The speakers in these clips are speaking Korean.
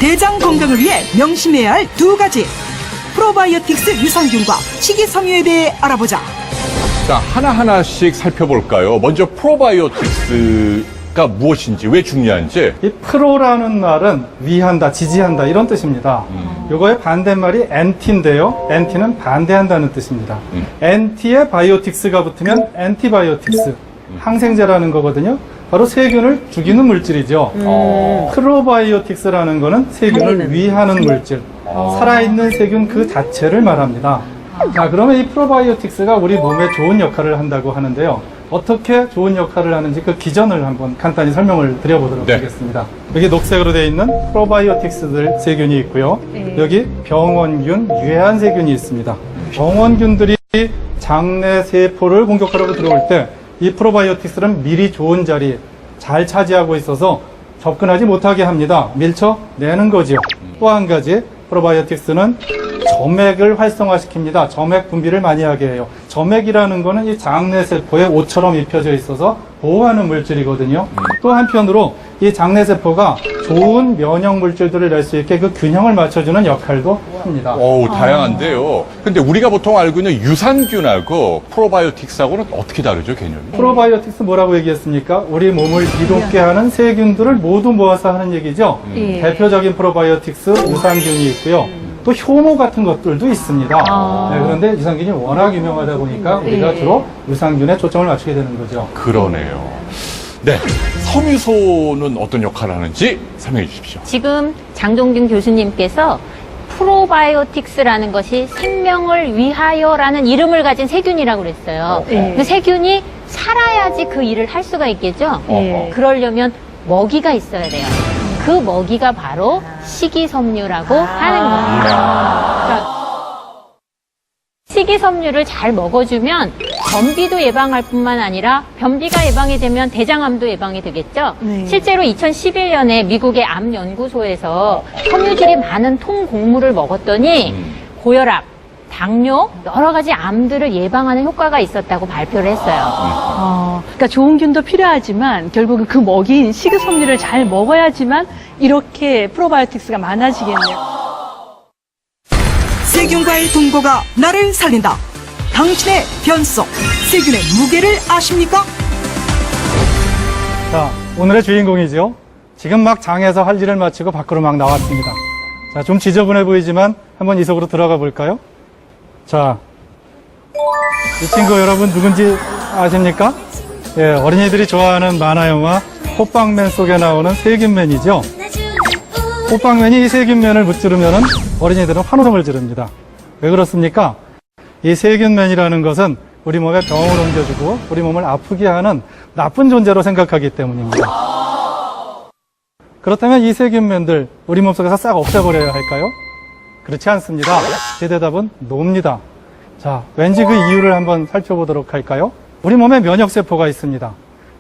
대장 건강을 위해 명심해야 할 두 가지. 프로바이오틱스 유산균과 식이섬유에 대해 알아보자. 자, 하나하나씩 살펴볼까요? 먼저 프로바이오틱스가 무엇인지, 왜 중요한지. 이 프로라는 말은 위한다, 지지한다 이런 뜻입니다. 요거의 반대말이 엔티인데요. 엔티는 반대한다는 뜻입니다. 엔티에 바이오틱스가 붙으면 엔티바이오틱스, 항생제라는 거거든요. 바로 세균을 죽이는 물질이죠. 프로바이오틱스라는 거는 세균을 위하는 물질, 살아있는 세균 그 자체를 말합니다. 자, 그러면 이 프로바이오틱스가 우리 몸에 좋은 역할을 한다고 하는데요. 어떻게 좋은 역할을 하는지 그 기전을 한번 간단히 설명을 드려보도록 하겠습니다. 여기 녹색으로 되어 있는 프로바이오틱스들 세균이 있고요. 여기 병원균, 유해한 세균이 있습니다. 병원균들이 장내 세포를 공격하려고 들어올 때 이 프로바이오틱스는 미리 좋은 자리 잘 차지하고 있어서 접근하지 못하게 합니다. 밀쳐내는 거죠. 또 한 가지, 프로바이오틱스는 점액을 활성화시킵니다. 점액 분비를 많이 하게 해요. 점액이라는 거는 이 장내세포에 옷처럼 입혀져 있어서 보호하는 물질이거든요. 또 한편으로 이 장내세포가 좋은 면역 물질들을 낼 수 있게 그 균형을 맞춰주는 역할도 합니다. 어우, 다양한데요. 근데 우리가 보통 알고 있는 유산균하고 프로바이오틱스하고는 어떻게 다르죠, 개념이? 프로바이오틱스 뭐라고 얘기했습니까? 우리 몸을 이롭게 하는 세균들을 모두 모아서 하는 얘기죠. 대표적인 프로바이오틱스 유산균이 있고요. 또 효모 같은 것들도 있습니다. 네, 그런데 유산균이 워낙 유명하다 보니까 우리가 주로 유산균에 초점을 맞추게 되는 거죠. 그러네요. 네, 섬유소는 어떤 역할을 하는지 설명해 주십시오. 지금 장종균 교수님께서 프로바이오틱스라는 것이 생명을 위하여라는 이름을 가진 세균이라고 그랬어요. 그 세균이 살아야지 그 일을 할 수가 있겠죠. 그러려면 먹이가 있어야 돼요. 그 먹이가 바로 식이섬유라고 하는 겁니다. 그러니까 식이섬유를 잘 먹어주면 변비도 예방할 뿐만 아니라 변비가 예방이 되면 대장암도 예방이 되겠죠. 실제로 2011년에 미국의 암연구소에서 섬유질이 많은 통곡물을 먹었더니 고혈압, 당뇨, 여러 가지 암들을 예방하는 효과가 있었다고 발표를 했어요. 그러니까 좋은 균도 필요하지만 결국은 그 먹이인 식이섬유를 잘 먹어야지만 이렇게 프로바이오틱스가 많아지겠네요. 세균과의 동거가 나를 살린다. 당신의 변속, 세균의 무게를 아십니까? 자, 오늘의 주인공이죠. 지금 막 장에서 할 일을 마치고 밖으로 막 나왔습니다. 자, 좀 지저분해 보이지만 한번 이 속으로 들어가 볼까요? 자, 이 친구 여러분 누군지 아십니까? 예, 어린이들이 좋아하는 만화 영화 호빵맨 속에 나오는 세균맨이죠. 호빵맨이 이 세균맨을 무찌르면은 어린이들은 환호성을 지릅니다. 왜 그렇습니까? 이 세균맨이라는 것은 우리 몸에 병을 옮겨주고 우리 몸을 아프게 하는 나쁜 존재로 생각하기 때문입니다. 그렇다면 이 세균맨들 우리 몸속에서 싹 없애버려야 할까요? 그렇지 않습니다. 제 대답은 노입니다. 자, 왠지 그 이유를 한번 살펴보도록 할까요? 우리 몸에 면역세포가 있습니다.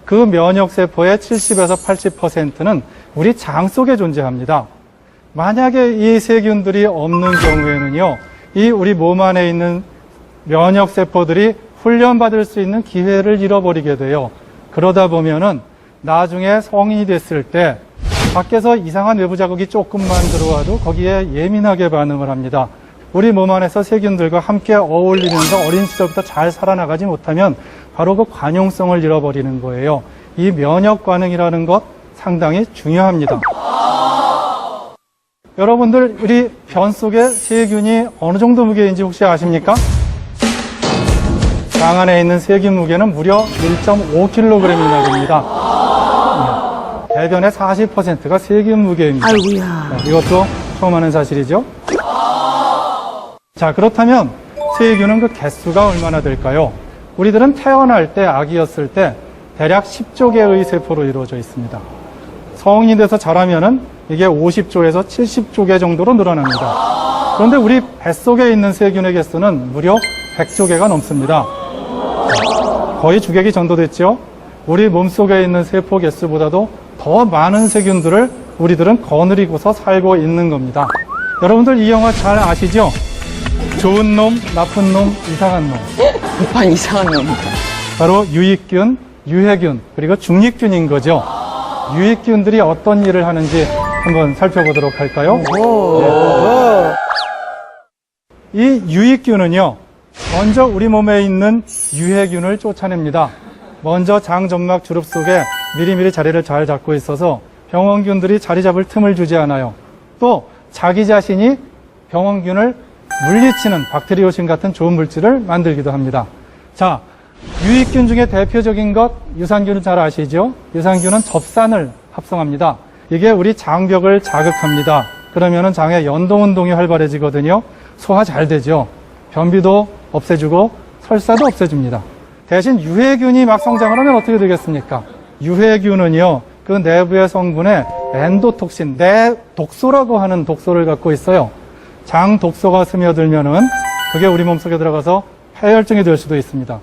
그 면역세포의 70에서 80%는 우리 장 속에 존재합니다. 만약에 이 세균들이 없는 경우에는요, 이 우리 몸 안에 있는 면역세포들이 훈련받을 수 있는 기회를 잃어버리게 돼요. 그러다 보면은 나중에 성인이 됐을 때 밖에서 이상한 외부 자극이 조금만 들어와도 거기에 예민하게 반응을 합니다. 우리 몸 안에서 세균들과 함께 어울리면서 어린 시절부터 잘 살아나가지 못하면 바로 그 관용성을 잃어버리는 거예요. 이 면역 반응이라는 것 상당히 중요합니다. 여러분들, 우리 변 속에 세균이 어느 정도 무게인지 혹시 아십니까? 장 안에 있는 세균 무게는 무려 1.5kg이나 됩니다. 대변의 40%가 세균 무게입니다. 아이고야. 이것도 처음 하는 사실이죠. 자, 그렇다면 세균은 그 개수가 얼마나 될까요? 우리들은 태어날 때, 아기였을 때 대략 10조 개의 세포로 이루어져 있습니다. 성인이 돼서 자라면은 이게 50조에서 70조 개 정도로 늘어납니다. 그런데 우리 뱃속에 있는 세균의 개수는 무려 100조 개가 넘습니다. 거의 주객이 전도됐죠? 우리 몸속에 있는 세포 개수보다도 더 많은 세균들을 우리들은 거느리고서 살고 있는 겁니다. 여러분들 이 영화 잘 아시죠? 좋은 놈, 나쁜 놈, 이상한 놈. 오빠 이상한 놈이다. 바로 유익균, 유해균, 그리고 중립균인 거죠. 유익균들이 어떤 일을 하는지 한번 살펴보도록 할까요? 이 유익균은요, 먼저 우리 몸에 있는 유해균을 쫓아냅니다. 먼저 장점막 주릅 속에 미리미리 자리를 잘 잡고 있어서 병원균들이 자리 잡을 틈을 주지 않아요. 또 자기 자신이 병원균을 물리치는 박테리오신 같은 좋은 물질을 만들기도 합니다. 자, 유익균 중에 대표적인 것 유산균은 잘 아시죠? 유산균은 접산을 합성합니다. 이게 우리 장벽을 자극합니다. 그러면은 장의 연동운동이 활발해지거든요. 소화 잘 되죠. 변비도 없애주고 설사도 없애줍니다. 대신 유해균이 막 성장을 하면 어떻게 되겠습니까? 유해균은요, 그 내부의 성분에 엔도톡신, 내 독소라고 하는 독소를 갖고 있어요. 장 독소가 스며들면은 그게 우리 몸속에 들어가서 폐혈증이 될 수도 있습니다.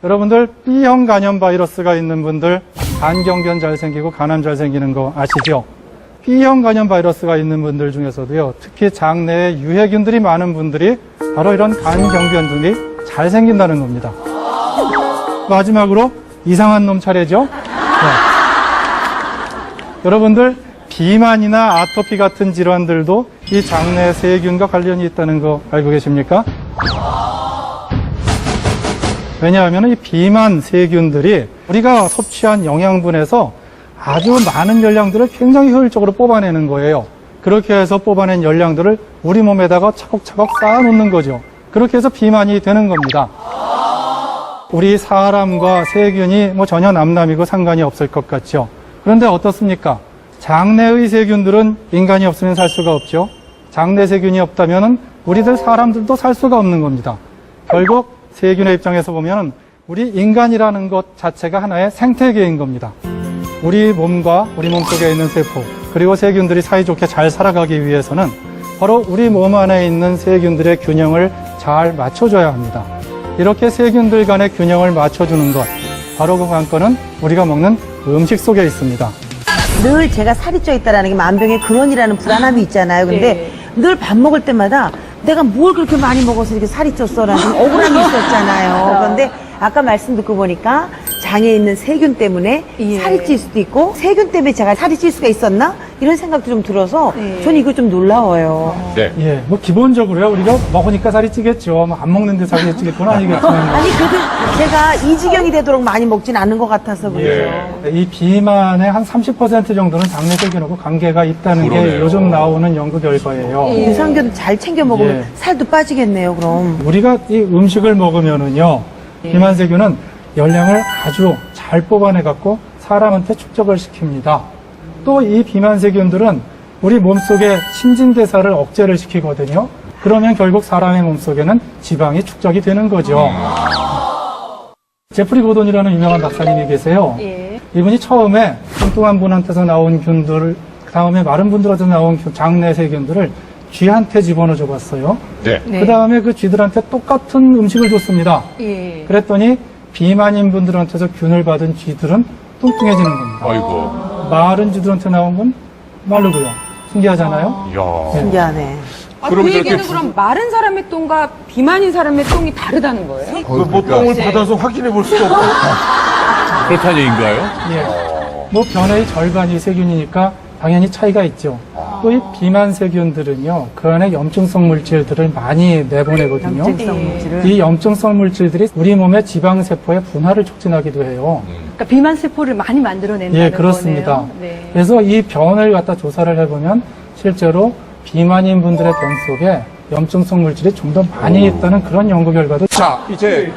여러분들 B형 간염 바이러스가 있는 분들 간경변 잘 생기고 간암 잘 생기는 거 아시죠? B형 간염 바이러스가 있는 분들 중에서도요, 특히 장 내에 유해균들이 많은 분들이 바로 이런 간경변들이 잘 생긴다는 겁니다. 마지막으로 이상한 놈 차례죠? 네. 여러분들 비만이나 아토피 같은 질환들도 이 장내 세균과 관련이 있다는 거 알고 계십니까? 왜냐하면 이 비만 세균들이 우리가 섭취한 영양분에서 아주 많은 열량들을 굉장히 효율적으로 뽑아내는 거예요. 그렇게 해서 뽑아낸 열량들을 우리 몸에다가 차곡차곡 쌓아놓는 거죠. 그렇게 해서 비만이 되는 겁니다. 우리 사람과 세균이 전혀 남남이고 상관이 없을 것 같죠. 그런데 어떻습니까? 장내의 세균들은 인간이 없으면 살 수가 없죠. 장내 세균이 없다면 우리들 사람들도 살 수가 없는 겁니다. 결국 세균의 입장에서 보면 우리 인간이라는 것 자체가 하나의 생태계인 겁니다. 우리 몸과 우리 몸속에 있는 세포 그리고 세균들이 사이좋게 잘 살아가기 위해서는 바로 우리 몸 안에 있는 세균들의 균형을 잘 맞춰줘야 합니다. 이렇게 세균들 간의 균형을 맞춰주는 것, 바로 그 관건은 우리가 먹는 음식 속에 있습니다. 늘 제가 살이 쪄 있다라는 게 만병의 근원이라는 불안함이 있잖아요. 근데 늘 밥 먹을 때마다 내가 뭘 그렇게 많이 먹어서 이렇게 살이 쪘어라는 억울함이 있었잖아요. 그런데 아까 말씀 듣고 보니까 장에 있는 세균 때문에 살이 찔 수도 있고 세균 때문에 제가 살이 찔 수가 있었나? 이런 생각도 좀 들어서 저는 이거 좀 놀라워요. 네. 예, 기본적으로요, 우리가 먹으니까 살이 찌겠죠. 안 먹는데 살이 찌겠구나 아니겠지만. 아니, 그래도 제가 이 지경이 되도록 많이 먹진 않은 것 같아서 그래요. 이 비만의 한 30% 정도는 장내 세균하고 관계가 있다는 게 그러네요. 요즘 나오는 연구 결과예요. 유산균 잘 챙겨 먹으면 예. 살도 빠지겠네요, 그럼. 우리가 이 음식을 먹으면은요, 비만 세균은 열량을 아주 잘 뽑아내 갖고 사람한테 축적을 시킵니다. 또 이 비만 세균들은 우리 몸속의 신진대사를 억제를 시키거든요. 그러면 결국 사람의 몸속에는 지방이 축적이 되는 거죠. 제프리 고돈이라는 유명한 박사님이 계세요. 이분이 처음에 뚱뚱한 분한테서 나온 균들, 그 다음에 마른 분들한테 나온 장내 세균들을 쥐한테 집어넣어 줘봤어요. 네. 그 다음에 그 쥐들한테 똑같은 음식을 줬습니다. 그랬더니 비만인 분들한테서 균을 받은 쥐들은 뚱뚱해지는 겁니다. 아이고. 마른 쥐들한테 나온 건 마르고요. 신기하잖아요? 이야. 신기하네. 그럼 그 이렇게 얘기는 그럼 마른 사람의 똥과 비만인 사람의 똥이 다르다는 거예요? 뭐 똥을 받아서 확인해 볼 수도 없고. 그렇다는 얘기인가요? 예. 변의 절반이 세균이니까 당연히 차이가 있죠. 또 이 비만 세균들은요, 그 안에 염증성 물질들을 많이 내보내거든요. 염증성 물질을. 이 염증성 물질들이 우리 몸의 지방세포의 분화를 촉진하기도 해요. 그러니까 비만 세포를 많이 만들어낸다는 예, 그렇습니다. 거네요. 네. 그래서 이 변을 갖다 조사를 해보면 실제로 비만인 분들의 변 속에 염증성 물질이 좀 더 많이 있다는 그런 연구 결과도. 자, 이제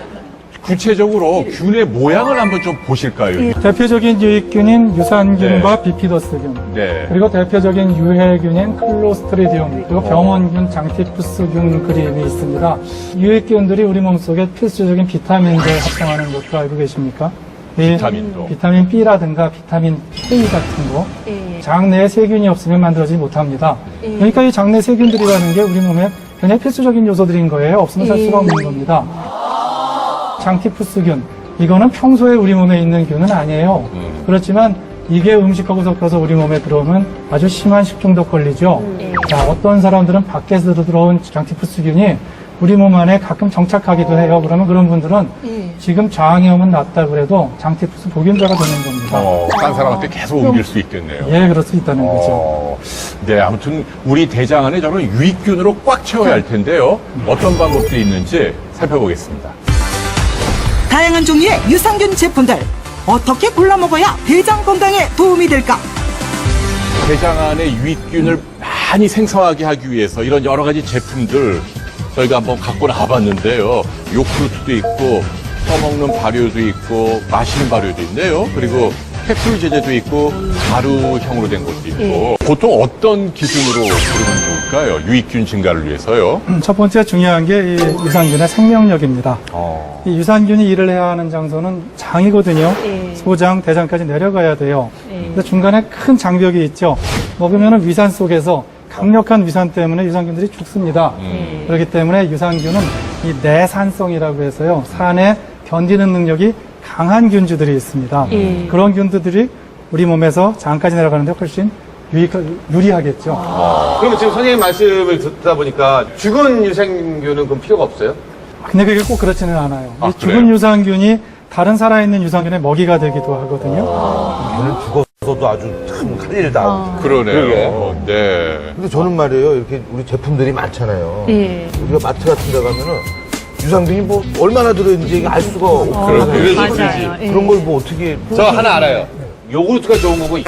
구체적으로 균의 모양을 한번 좀 보실까요? 대표적인 유익균인 유산균과 비피더스균, 네. 그리고 대표적인 유해균인 클로스트리디움, 그리고 병원균, 장티푸스균 그림이 있습니다. 유익균들이 우리 몸속에 필수적인 비타민을 합성하는 것도 알고 계십니까? 비타민도. 비타민 B라든가 비타민 K 같은 거, 장내에 세균이 없으면 만들어지지 못합니다. 그러니까 이 장내 세균들이라는 게 우리 몸에 굉장히 필수적인 요소들인 거예요. 없으면 살 수가 없는 겁니다. 장티푸스균, 이거는 평소에 우리 몸에 있는 균은 아니에요. 그렇지만 이게 음식하고 섞여서 우리 몸에 들어오면 아주 심한 식중독 걸리죠. 자, 어떤 사람들은 밖에서 들어온 장티푸스균이 우리 몸 안에 가끔 정착하기도 해요. 그러면 그런 분들은 지금 저항염은 낫다 그래도 장티푸스 복용자가 되는 겁니다. 딴 사람한테 계속 옮길 수 있겠네요. 예, 그럴 수 있다는 거죠. 네, 아무튼 우리 대장 안에 저는 유익균으로 꽉 채워야 할 텐데요. 어떤 방법들이 있는지 살펴보겠습니다. 다양한 종류의 유산균 제품들 어떻게 골라 먹어야 대장 건강에 도움이 될까? 대장 안에 유익균을 많이 생성하게 하기 위해서 이런 여러 가지 제품들 저희가 한번 갖고 나와봤는데요. 요구르트도 있고 떠먹는 발효도 있고 마시는 발효도 있네요. 그리고 캡슐 제제도 있고 가루형으로 된 것도 있고 보통 어떤 기준으로 고르면 좋을까요? 유익균 증가를 위해서요. 첫 번째 중요한 게 이 유산균의 생명력입니다. 이 유산균이 일을 해야 하는 장소는 장이거든요. 소장, 대장까지 내려가야 돼요. 근데 중간에 큰 장벽이 있죠. 먹으면 위산 속에서 강력한 위산 때문에 유산균들이 죽습니다. 그렇기 때문에 유산균은 이 내산성이라고 해서요. 산에 견디는 능력이 강한 균주들이 있습니다. 그런 균들이 우리 몸에서 장까지 내려가는데 훨씬 유리하겠죠. 그러면 지금 선생님 말씀을 듣다 보니까 죽은 유산균은 그럼 필요가 없어요? 근데 그게 꼭 그렇지는 않아요. 아, 이 죽은 유산균이 다른 살아있는 유산균의 먹이가 되기도 하거든요. 걔는 죽었어도 아주 참 칼일다. 그러네요. 네. 근데 저는 말이에요, 이렇게 우리 제품들이 많잖아요. 예. 우리가 마트 같은 데 가면은 유산균이 뭐 얼마나 들어있는지 이게 알 수가 없거든요. 맞아요. 예. 그런 걸 뭐 어떻게. 저 하나 알아요. 요구르트가 좋은 거고 안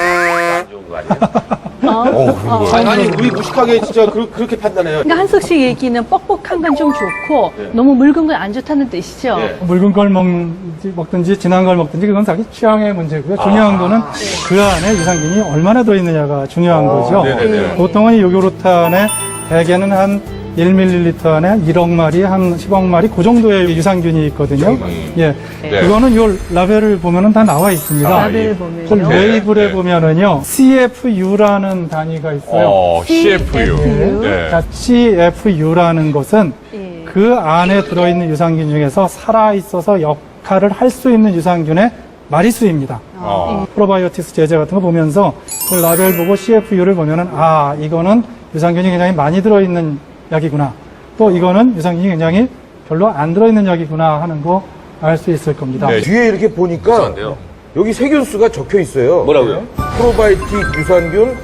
좋은 거 아니에요? 아니 우리 무식하게 진짜 그렇게 판단해요. 그러니까 한석식 얘기는 뻑뻑한 건 좀 좋고 너무 묽은 건 안 좋다는 뜻이죠. 묽은 걸 먹든지 진한 걸 먹든지 그건 자기 취향의 문제고요. 중요한 거는 그 안에 유산균이 얼마나 들어있느냐가 중요한 거죠. 네네네. 보통은 이 요구르트 안에 대개는 한 1ml 안에 1억 마리, 한 10억 마리 그 정도의 유산균이 있거든요. 예, 네. 그거는 요 라벨을 보면은 다 나와 있습니다. 라벨을 그 보면요. 레이블에 네. 보면은요, CFU라는 단위가 있어요. CFU. 네. 자, CFU라는 것은 예. 그 안에 들어있는 유산균 중에서 살아있어서 역할을 할 수 있는 유산균의 마리수입니다. 프로바이오틱스 제제 같은 거 보면서 그 라벨 보고 CFU를 보면은 아, 이거는 유산균이 굉장히 많이 들어있는 약이구나. 또 이거는 유산균이 굉장히 별로 안 들어있는 약이구나 하는 거 알 수 있을 겁니다. 네. 뒤에 이렇게 보니까 여기 세균수가 적혀 있어요. 뭐라고요? 프로바이오틱 유산균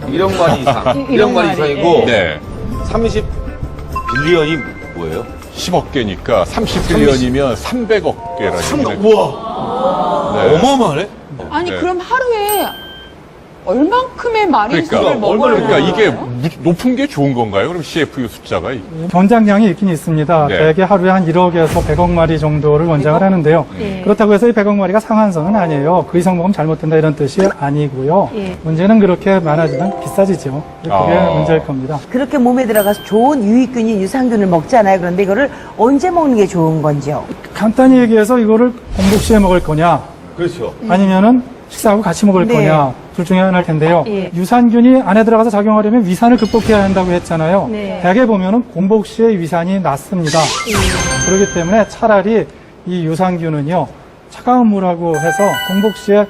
1억 마리 이상. 1억 마리 이상이고 네. 30 빌리언이 뭐예요? 10억 개니까 30빌리언이면 300억 개라는 얘기네. 우와. 네. 어마어마하네. 아니 네. 그럼 하루에 얼만큼의 마리수를 먹어야 그러니까 이게 높은 게 좋은 건가요? 그럼 CFU 숫자가? 권장량이 있긴 있습니다. 네. 대개 하루에 한 1억에서 100억 마리 정도를 권장을 하는데요. 그렇다고 해서 이 100억 마리가 상한선은 아니에요. 그 이상 먹으면 잘못된다 이런 뜻이 아니고요. 문제는 그렇게 많아지면 비싸지죠. 그게 문제일 겁니다. 그렇게 몸에 들어가서 좋은 유익균인 유산균을 먹잖아요. 그런데 이거를 언제 먹는 게 좋은 건지요? 간단히 얘기해서 이거를 공복 시에 먹을 거냐, 그렇죠. 아니면은 식사하고 같이 먹을 네. 거냐, 둘 중에 하나일 텐데요. 유산균이 안에 들어가서 작용하려면 위산을 극복해야 한다고 했잖아요. 대개 보면은 공복 시에 위산이 낮습니다. 그렇기 때문에 차라리 이 유산균은요, 차가운 물하고 해서 공복 시에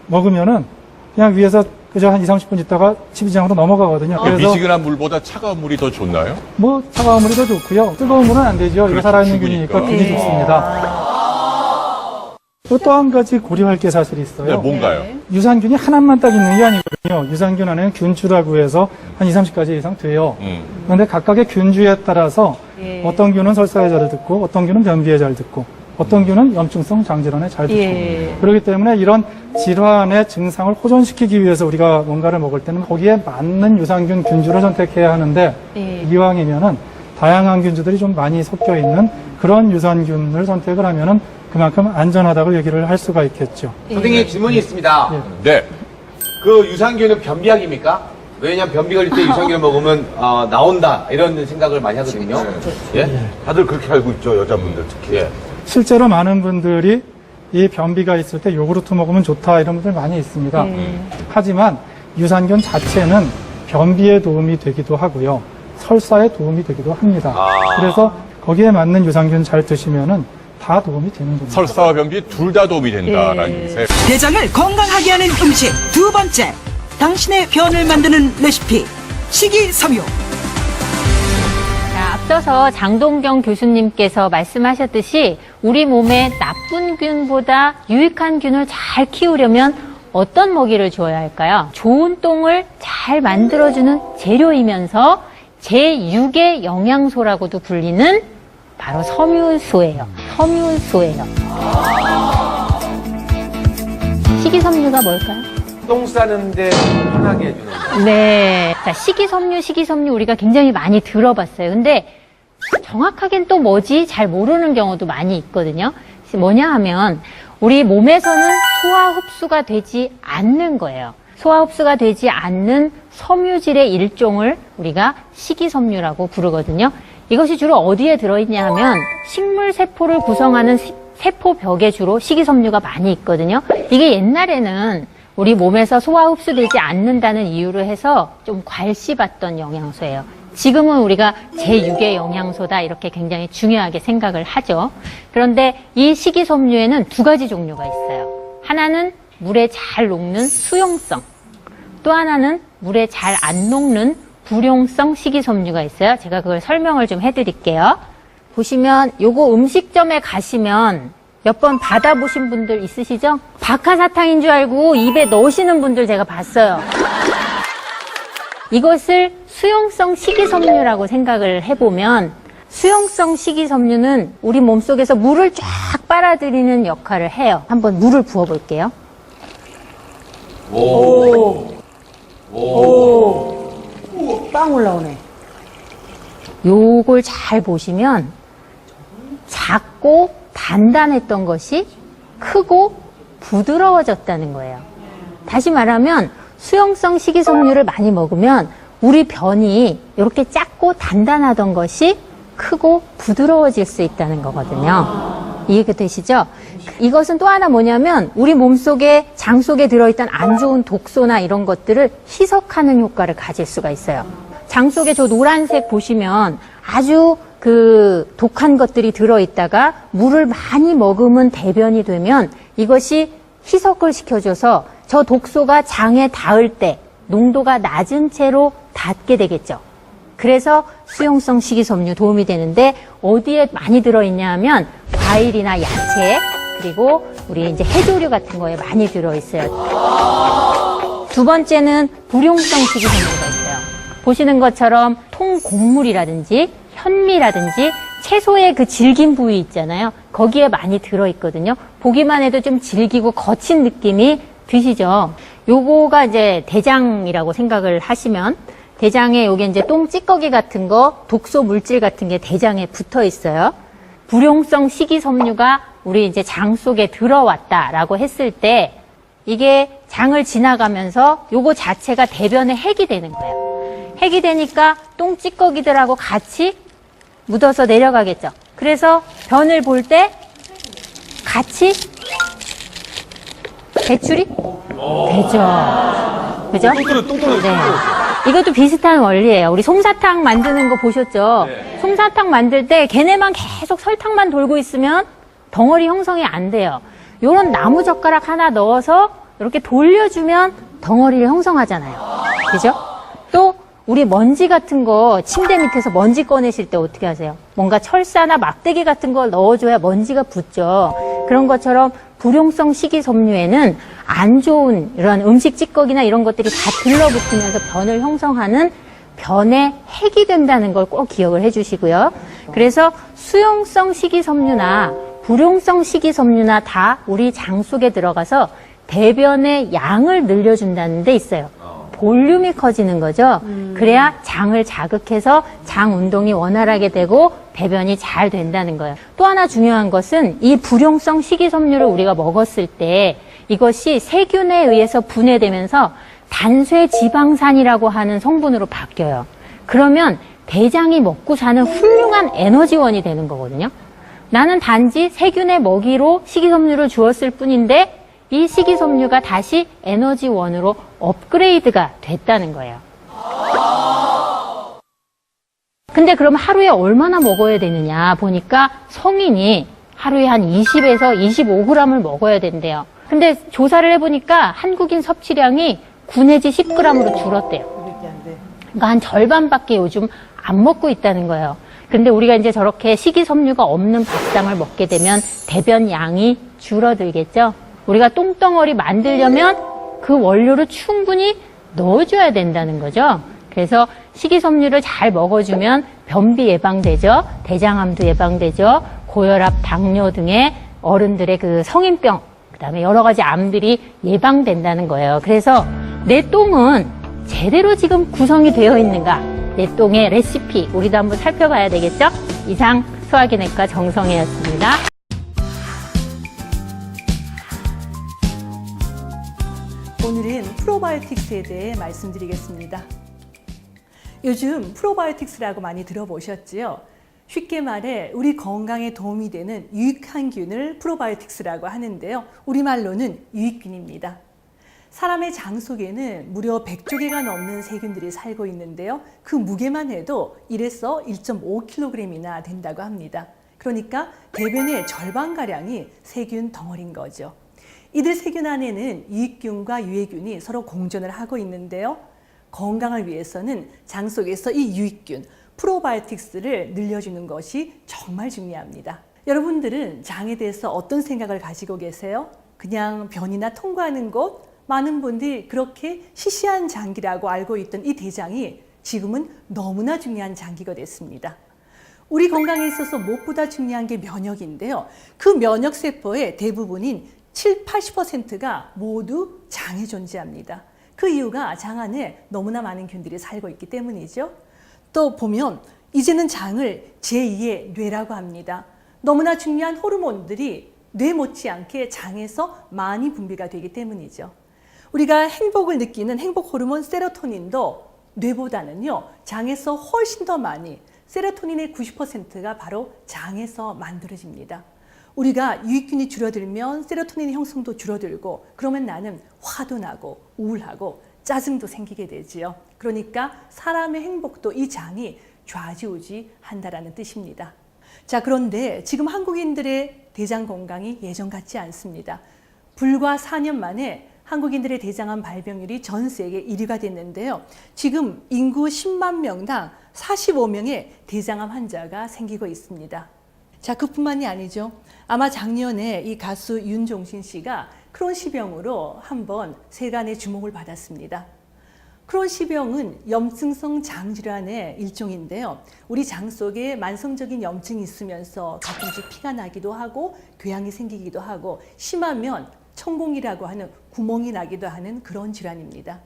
먹으면은 그냥 위에서 그저 한 20-30분 있다가 치비장으로 넘어가거든요. 그래서 미지근한 물보다 차가운 물이 더 좋나요? 뭐 차가운 물이 더 좋고요. 뜨거운 물은 안 되죠. 이거 그렇죠, 살아있는 균이니까 죽으니까. 균이 죽습니다. 또 한 가지 고려할 게 사실이 있어요. 네, 뭔가요? 유산균이 하나만 딱 있는 게 아니거든요. 유산균 안에는 균주라고 해서 한 20-30가지 이상 돼요. 그런데 각각의 균주에 따라서 어떤 균은 설사에 잘 듣고 어떤 균은 변비에 잘 듣고 어떤 균은 염증성 장질환에 잘 듣고 그렇기 때문에 이런 질환의 증상을 호전시키기 위해서 우리가 뭔가를 먹을 때는 거기에 맞는 유산균 균주를 선택해야 하는데 이왕이면은 다양한 균주들이 좀 많이 섞여 있는 그런 유산균을 선택을 하면은 그만큼 안전하다고 얘기를 할 수가 있겠죠. 선생님 질문이 있습니다. 네. 그 유산균은 변비약입니까? 왜냐면 변비 걸릴 때 유산균을 먹으면 나온다 이런 생각을 많이 하거든요. 예? 다들 그렇게 알고 있죠, 여자분들 특히. 예. 실제로 많은 분들이 이 변비가 있을 때 요구르트 먹으면 좋다 이런 분들 많이 있습니다. 하지만 유산균 자체는 변비에 도움이 되기도 하고요. 설사에 도움이 되기도 합니다. 그래서 거기에 맞는 유산균 잘 드시면은 다 도움이 되는 겁니다. 설사와 변비 둘 다 도움이 된다라는 게. 대장을 건강하게 하는 음식 두 번째, 당신의 변을 만드는 레시피 식이섬유. 자, 앞서서 장동경 교수님께서 말씀하셨듯이 우리 몸에 나쁜 균보다 유익한 균을 잘 키우려면 어떤 먹이를 줘야 할까요? 좋은 똥을 잘 만들어주는 재료이면서 제6의 영양소라고도 불리는 바로 섬유소예요. 섬유소예요. 식이섬유가 뭘까요? 똥 싸는데 편하게 해주는. 네. 자, 식이섬유 우리가 굉장히 많이 들어봤어요. 근데 정확하게는 또 뭐지? 잘 모르는 경우도 많이 있거든요. 뭐냐 하면 우리 몸에서는 소화 흡수가 되지 않는 거예요. 소화 흡수가 되지 않는 섬유질의 일종을 우리가 식이섬유라고 부르거든요. 이것이 주로 어디에 들어있냐 하면 식물 세포를 구성하는 세포벽에 주로 식이섬유가 많이 있거든요. 이게 옛날에는 우리 몸에서 소화 흡수되지 않는다는 이유로 해서 좀 괄시받던 영양소예요. 지금은 우리가 제6의 영양소다 이렇게 굉장히 중요하게 생각을 하죠. 그런데 이 식이섬유에는 두 가지 종류가 있어요. 하나는 물에 잘 녹는 수용성, 또 하나는 물에 잘 안 녹는 불용성 식이섬유가 있어요. 제가 그걸 설명을 좀 해드릴게요. 보시면 요거 음식점에 가시면 몇 번 받아보신 분들 있으시죠? 박하사탕인 줄 알고 입에 넣으시는 분들 제가 봤어요. 이것을 수용성 식이섬유라고 생각을 해보면 수용성 식이섬유는 우리 몸속에서 물을 쫙 빨아들이는 역할을 해요. 한번 물을 부어볼게요. 빵 올라오네. 요걸 잘 보시면 작고 단단했던 것이 크고 부드러워졌다는 거예요. 다시 말하면 수용성 식이섬유를 많이 먹으면 우리 변이 이렇게 작고 단단하던 것이 크고 부드러워질 수 있다는 거거든요. 이해가 되시죠? 이것은 또 하나 뭐냐면 우리 몸속에 장 속에 들어있던 안 좋은 독소나 이런 것들을 희석하는 효과를 가질 수가 있어요. 장 속에 저 노란색 보시면 아주 그 독한 것들이 들어있다가 물을 많이 머금은 대변이 되면 이것이 희석을 시켜줘서 저 독소가 장에 닿을 때 농도가 낮은 채로 닿게 되겠죠. 그래서 수용성 식이섬유 도움이 되는데 어디에 많이 들어있냐 하면 과일이나 야채 그리고 우리 이제 해조류 같은 거에 많이 들어있어요. 두 번째는 불용성 식이섬유가 있어요. 보시는 것처럼 통곡물이라든지 현미라든지 채소의 그 질긴 부위 있잖아요. 거기에 많이 들어있거든요. 보기만 해도 좀 질기고 거친 느낌이 드시죠. 요거가 이제 대장이라고 생각을 하시면 대장에 요게 이제 똥 찌꺼기 같은 거, 독소 물질 같은 게 대장에 붙어 있어요. 불용성 식이섬유가 우리 이제 장 속에 들어왔다라고 했을 때 이게 장을 지나가면서 요거 자체가 대변에 핵이 되는 거예요. 핵이 되니까 똥 찌꺼기들하고 같이 묻어서 내려가겠죠. 그래서 변을 볼 때 같이 배출이 되죠. 그죠? 네. 이것도 비슷한 원리예요. 우리 솜사탕 만드는 거 보셨죠? 솜사탕 만들 때 걔네만 계속 설탕만 돌고 있으면 덩어리 형성이 안 돼요. 요런 나무 젓가락 하나 넣어서 이렇게 돌려주면 덩어리를 형성하잖아요. 그죠? 또 우리 먼지 같은 거 침대 밑에서 먼지 꺼내실 때 어떻게 하세요? 뭔가 철사나 막대기 같은 걸 넣어줘야 먼지가 붙죠. 그런 것처럼 불용성 식이섬유에는 안 좋은 이런 음식 찌꺼기나 이런 것들이 다 들러붙으면서 변을 형성하는 변의 핵이 된다는 걸 꼭 기억을 해주시고요. 그래서 수용성 식이섬유나 불용성 식이섬유나 다 우리 장 속에 들어가서 대변의 양을 늘려준다는 데 있어요. 볼륨이 커지는 거죠. 그래야 장을 자극해서 장 운동이 원활하게 되고 배변이 잘 된다는 거예요. 또 하나 중요한 것은 이 불용성 식이섬유를 우리가 먹었을 때 이것이 세균에 의해서 분해되면서 단쇄지방산이라고 하는 성분으로 바뀌어요. 그러면 대장이 먹고 사는 훌륭한 에너지원이 되는 거거든요. 나는 단지 세균의 먹이로 식이섬유를 주었을 뿐인데 이 식이섬유가 다시 에너지원으로 업그레이드가 됐다는 거예요. 근데 그럼 하루에 얼마나 먹어야 되느냐 보니까 성인이 하루에 한 20에서 25g을 먹어야 된대요. 근데 조사를 해보니까 한국인 섭취량이 9 내지 10g으로 줄었대요. 그러니까 한 절반밖에 요즘 안 먹고 있다는 거예요. 근데 우리가 이제 저렇게 식이섬유가 없는 밥상을 먹게 되면 대변 양이 줄어들겠죠? 우리가 똥덩어리 만들려면 그 원료를 충분히 넣어줘야 된다는 거죠. 그래서 식이섬유를 잘 먹어주면 변비 예방되죠. 대장암도 예방되죠. 고혈압, 당뇨 등의 어른들의 그 성인병, 그다음에 여러 가지 암들이 예방된다는 거예요. 그래서 내 똥은 제대로 지금 구성이 되어 있는가? 내 똥의 레시피 우리도 한번 살펴봐야 되겠죠? 이상 소화기내과 정성혜였습니다. 오늘은 프로바이오틱스에 대해 말씀드리겠습니다. 요즘 프로바이오틱스라고 많이 들어보셨지요? 쉽게 말해 우리 건강에 도움이 되는 유익한 균을 프로바이오틱스라고 하는데요. 우리말로는 유익균입니다. 사람의 장 속에는 무려 100조 개가 넘는 세균들이 살고 있는데요. 그 무게만 해도 1에서 1.5kg이나 된다고 합니다. 그러니까 대변의 절반가량이 세균 덩어리인 거죠. 이들 세균 안에는 유익균과 유해균이 서로 공존을 하고 있는데요. 건강을 위해서는 장 속에서 이 유익균, 프로바이오틱스를 늘려주는 것이 정말 중요합니다. 여러분들은 장에 대해서 어떤 생각을 가지고 계세요? 그냥 변이나 통과하는 곳? 많은 분들이 그렇게 시시한 장기라고 알고 있던 이 대장이 지금은 너무나 중요한 장기가 됐습니다. 우리 건강에 있어서 무엇보다 중요한 게 면역인데요. 그 면역세포의 대부분인 80%가 모두 장에 존재합니다. 그 이유가 장 안에 너무나 많은 균들이 살고 있기 때문이죠. 또 보면 이제는 장을 제2의 뇌라고 합니다. 너무나 중요한 호르몬들이 뇌 못지않게 장에서 많이 분비가 되기 때문이죠. 우리가 행복을 느끼는 행복 호르몬 세로토닌도 뇌보다는요, 장에서 훨씬 더 많이, 세로토닌의 90%가 바로 장에서 만들어집니다. 우리가 유익균이 줄어들면 세로토닌 형성도 줄어들고, 그러면 나는 화도 나고 우울하고 짜증도 생기게 되지요. 그러니까 사람의 행복도 이 장이 좌지우지한다라는 뜻입니다. 자, 그런데 지금 한국인들의 대장 건강이 예전 같지 않습니다. 불과 4년 만에 한국인들의 대장암 발병률이 전 세계 1위가 됐는데요. 지금 인구 10만 명당 45명의 대장암 환자가 생기고 있습니다. 자, 그뿐만이 아니죠. 아마 작년에 이 가수 윤종신 씨가 크론시병으로 한번 세간의 주목을 받았습니다. 크론시병은 염증성 장질환의 일종인데요. 우리 장 속에 만성적인 염증이 있으면서 가끔씩 피가 나기도 하고 궤양이 생기기도 하고 심하면 천공이라고 하는 구멍이 나기도 하는 그런 질환입니다.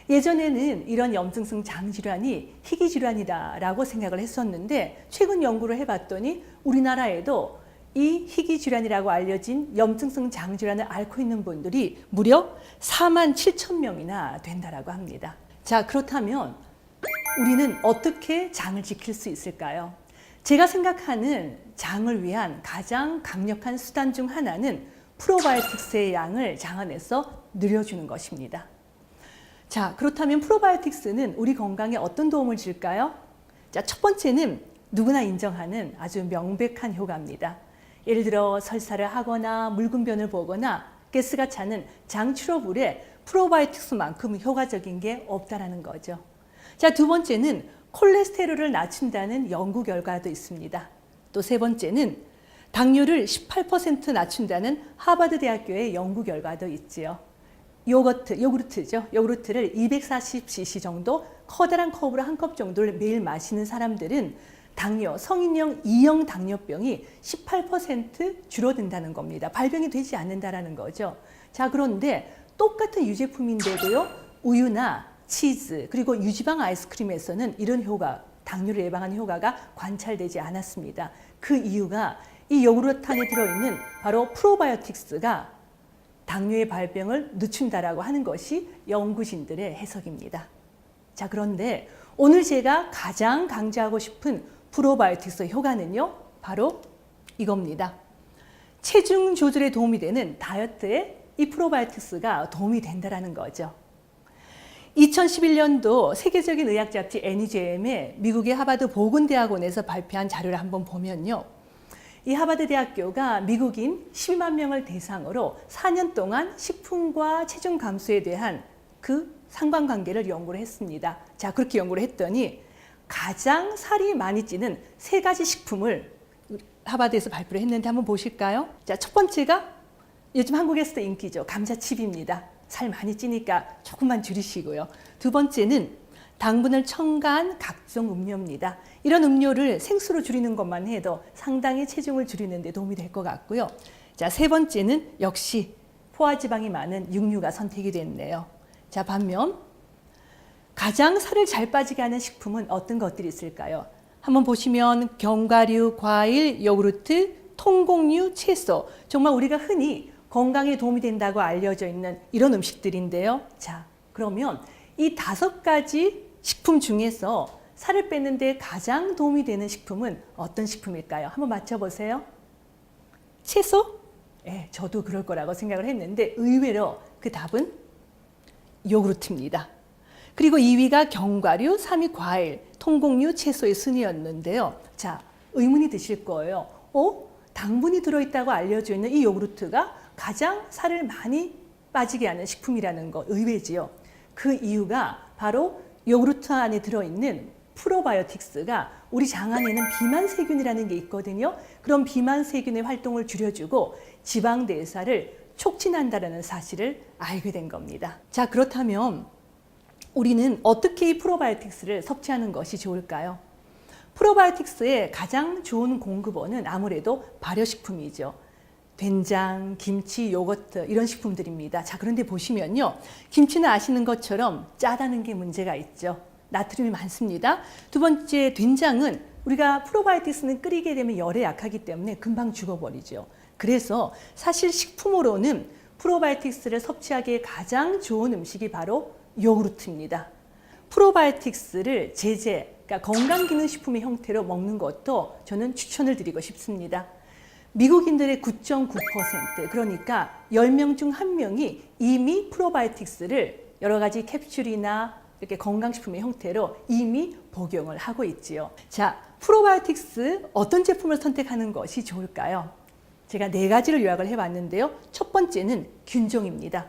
예전에는 이런 염증성 장질환이 희귀질환이다라고 생각을 했었는데 최근 연구를 해봤더니 우리나라에도 이 희귀질환이라고 알려진 염증성 장질환을 앓고 있는 분들이 무려 4만 7천 명이나 된다라고 합니다. 자, 그렇다면 우리는 어떻게 장을 지킬 수 있을까요? 제가 생각하는 장을 위한 가장 강력한 수단 중 하나는 프로바이오틱스의 양을 장 안에서 늘려주는 것입니다. 자, 그렇다면 프로바이오틱스는 우리 건강에 어떤 도움을 줄까요? 자, 첫 번째는 누구나 인정하는 아주 명백한 효과입니다. 예를 들어 설사를 하거나 묽은 보거나 가스가 차는 장 출혈물에 프로바이오틱스만큼 효과적인 게 없다라는 거죠. 자, 두 번째는 콜레스테롤을 낮춘다는 연구 결과도 있습니다. 또 세 번째는 당뇨를 18% 낮춘다는 하버드 대학교의 연구 결과도 있지요. 요구르트죠. 요구르트를 240cc 정도 커다란 컵으로 한 컵 정도를 매일 마시는 사람들은 당뇨, 성인용 2형 당뇨병이 18% 줄어든다는 겁니다. 발병이 되지 않는다라는 거죠. 자, 그런데 똑같은 유제품인데도요, 우유나 치즈, 그리고 유지방 아이스크림에서는 이런 효과, 당뇨를 예방하는 효과가 관찰되지 않았습니다. 그 이유가 이 요구르트 안에 들어있는 바로 프로바이오틱스가 당뇨의 발병을 늦춘다라고 하는 것이 연구진들의 해석입니다. 자, 그런데 오늘 제가 가장 강조하고 싶은 프로바이오틱스 효과는요, 바로 이겁니다. 체중 조절에 도움이 되는 다이어트에 이 프로바이오틱스가 도움이 된다는 거죠. 2011년도 세계적인 의학 잡지 NEJM에 미국의 하버드 보건대학원에서 발표한 자료를 한번 보면요. 이 하버드 대학교가 미국인 12만 명을 대상으로 4년 동안 식품과 체중 감소에 대한 그 상관관계를 연구를 했습니다. 자, 그렇게 연구를 했더니 가장 살이 많이 찌는 3가지 식품을 하버드에서 발표를 했는데 한번 보실까요? 자, 첫 번째가 요즘 한국에서도 인기죠. 감자칩입니다. 살 많이 찌니까 조금만 줄이시고요. 두 번째는 당분을 첨가한 각종 음료입니다. 이런 음료를 생수로 줄이는 것만 해도 상당히 체중을 줄이는 데 도움이 될 것 같고요. 자, 세 번째는 역시 포화지방이 많은 육류가 선택이 됐네요. 자, 반면 가장 살을 잘 빠지게 하는 식품은 어떤 것들이 있을까요? 한번 보시면 견과류, 과일, 요구르트, 통곡류, 채소, 정말 우리가 흔히 건강에 도움이 된다고 알려져 있는 이런 음식들인데요. 자, 그러면 이 5가지 식품 중에서 살을 빼는 데 가장 도움이 되는 식품은 어떤 식품일까요? 한번 맞춰보세요. 채소? 네, 저도 그럴 거라고 생각을 했는데 의외로 그 답은 요구르트입니다. 그리고 2위가 견과류, 3위 과일, 통곡류, 채소의 순위였는데요. 자, 의문이 드실 거예요. 당분이 들어있다고 알려져 있는 이 요구르트가 가장 살을 많이 빠지게 하는 식품이라는 거 의외지요. 그 이유가 바로 요구르트 안에 들어있는 프로바이오틱스가 우리 장 안에는 비만세균이라는 게 있거든요. 그런 비만세균의 활동을 줄여주고 지방대사를 촉진한다는 사실을 알게 된 겁니다. 자, 그렇다면 우리는 어떻게 이 프로바이오틱스를 섭취하는 것이 좋을까요? 프로바이오틱스의 가장 좋은 공급원은 아무래도 발효식품이죠. 된장, 김치, 요거트 이런 식품들입니다. 자, 그런데 보시면요. 김치는 아시는 것처럼 짜다는 게 문제가 있죠. 나트륨이 많습니다. 두 번째, 된장은 우리가 프로바이오틱스는 끓이게 되면 열에 약하기 때문에 금방 죽어버리죠. 그래서 사실 식품으로는 프로바이오틱스를 섭취하기에 가장 좋은 음식이 바로 요구르트입니다. 프로바이오틱스를 제제, 그러니까 건강기능식품의 형태로 먹는 것도 저는 추천을 드리고 싶습니다. 미국인들의 9.9%, 그러니까 10명 중 1명이 이미 프로바이오틱스를 여러 가지 캡슐이나 이렇게 건강식품의 형태로 이미 복용을 하고 있지요. 자, 프로바이오틱스 어떤 제품을 선택하는 것이 좋을까요? 제가 4가지를 요약을 해봤는데요. 첫 번째는 균종입니다.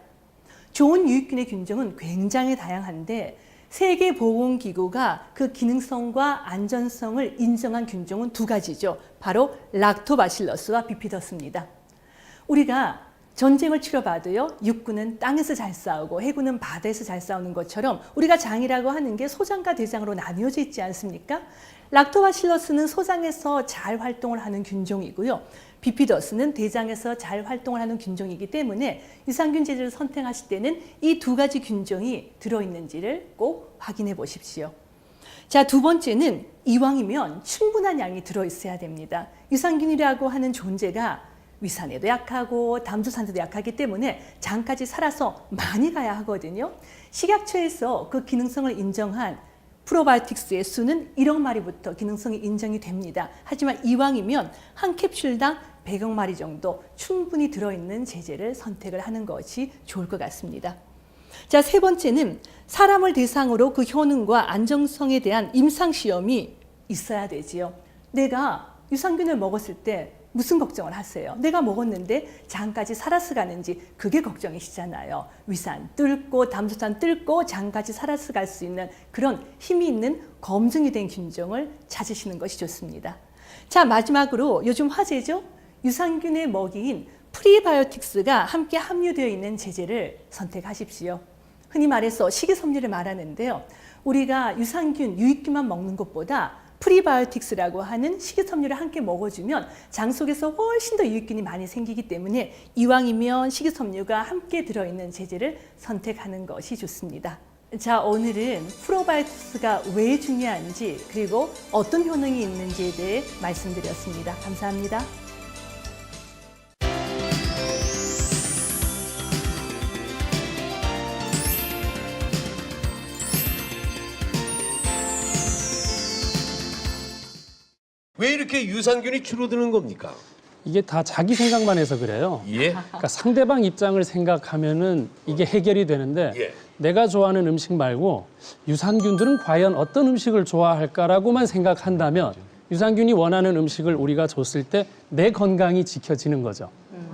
좋은 유익균의 균종은 굉장히 다양한데 세계보건기구가 그 기능성과 안전성을 인정한 균종은 2가지죠. 바로 락토바실러스와 비피더스입니다. 우리가 전쟁을 치러봐도요, 육군은 땅에서 잘 싸우고 해군은 바다에서 잘 싸우는 것처럼 우리가 장이라고 하는 게 소장과 대장으로 나뉘어져 있지 않습니까? 락토바실러스는 소장에서 잘 활동을 하는 균종이고요. 비피더스는 대장에서 잘 활동을 하는 균종이기 때문에 유산균 제제를 선택하실 때는 이 2가지 균종이 들어있는지를 꼭 확인해 보십시오. 자, 두 번째는 이왕이면 충분한 양이 들어있어야 됩니다. 유산균이라고 하는 존재가 위산에도 약하고 담소산에도 약하기 때문에 장까지 살아서 많이 가야 하거든요. 식약처에서 그 기능성을 인정한 프로바이오틱스의 수는 1억 마리부터 기능성이 인정이 됩니다. 하지만 이왕이면 한 캡슐당 100억 마리 정도 충분히 들어있는 제제를 선택을 하는 것이 좋을 것 같습니다. 자, 세 번째는 사람을 대상으로 그 효능과 안정성에 대한 임상시험이 있어야 되지요. 내가 유산균을 먹었을 때 무슨 걱정을 하세요? 내가 먹었는데 장까지 살아서 가는지 그게 걱정이시잖아요. 위산 뚫고 담소산 뚫고 장까지 살아서 갈 수 있는 그런 힘이 있는 검증이 된 균종을 찾으시는 것이 좋습니다. 자, 마지막으로 요즘 화제죠? 유산균의 먹이인 프리바이오틱스가 함께 함유되어 있는 제제를 선택하십시오. 흔히 말해서 식이섬유를 말하는데요. 우리가 유산균, 유익균만 먹는 것보다 프리바이오틱스라고 하는 식이섬유를 함께 먹어주면 장 속에서 훨씬 더 유익균이 많이 생기기 때문에 이왕이면 식이섬유가 함께 들어있는 제제를 선택하는 것이 좋습니다. 자, 오늘은 프로바이오틱스가 왜 중요한지 그리고 어떤 효능이 있는지에 대해 말씀드렸습니다. 감사합니다. 왜 이렇게 유산균이 줄어드는 겁니까? 이게 다 자기 생각만 해서 그래요. 예. 그러니까 상대방 입장을 생각하면은 이게 해결이 되는데 예. 내가 좋아하는 음식 말고 유산균들은 과연 어떤 음식을 좋아할까라고만 생각한다면 유산균이 원하는 음식을 우리가 줬을 때 내 건강이 지켜지는 거죠.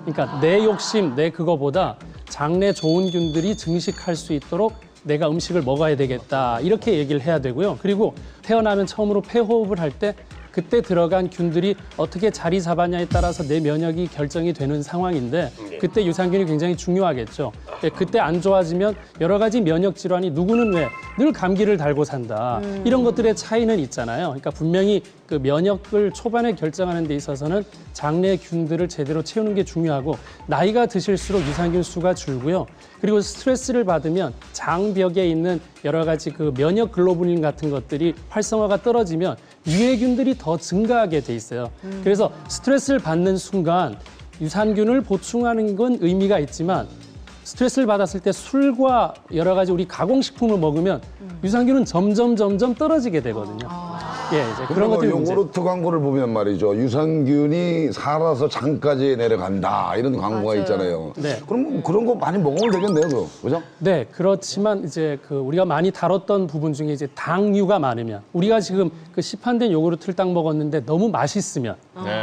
그러니까 내 욕심, 내 그거보다 장내 좋은 균들이 증식할 수 있도록 내가 음식을 먹어야 되겠다 이렇게 얘기를 해야 되고요. 그리고 태어나면 처음으로 폐호흡을 할 때 그때 들어간 균들이 어떻게 자리 잡았냐에 따라서 내 면역이 결정이 되는 상황인데 그때 유산균이 굉장히 중요하겠죠. 그때 안 좋아지면 여러 가지 면역 질환이 누구는 왜 늘 감기를 달고 산다. 이런 것들의 차이는 있잖아요. 그러니까 분명히 그 면역을 초반에 결정하는 데 있어서는 장내 균들을 제대로 채우는 게 중요하고 나이가 드실수록 유산균 수가 줄고요. 그리고 스트레스를 받으면 장벽에 있는 여러 가지 그 면역 글로불린 같은 것들이 활성화가 떨어지면 유해균들이 더 증가하게 돼 있어요. 그래서 스트레스를 받는 순간 유산균을 보충하는 건 의미가 있지만 스트레스를 받았을 때 술과 여러 가지 우리 가공식품을 먹으면 유산균은 점점 떨어지게 되거든요. 예, 이제 그런 것들이 문제. 요구르트 광고를 보면 말이죠. 유산균이 살아서 장까지 내려간다 이런 광고가 있잖아요. 네. 그럼 그런 거 많이 먹으면 되겠네요, 그죠? 네, 그렇지만 이제 그 우리가 많이 다뤘던 부분 중에 이제 당류가 많으면 우리가 지금 그 시판된 요구르트를 딱 먹었는데 너무 맛있으면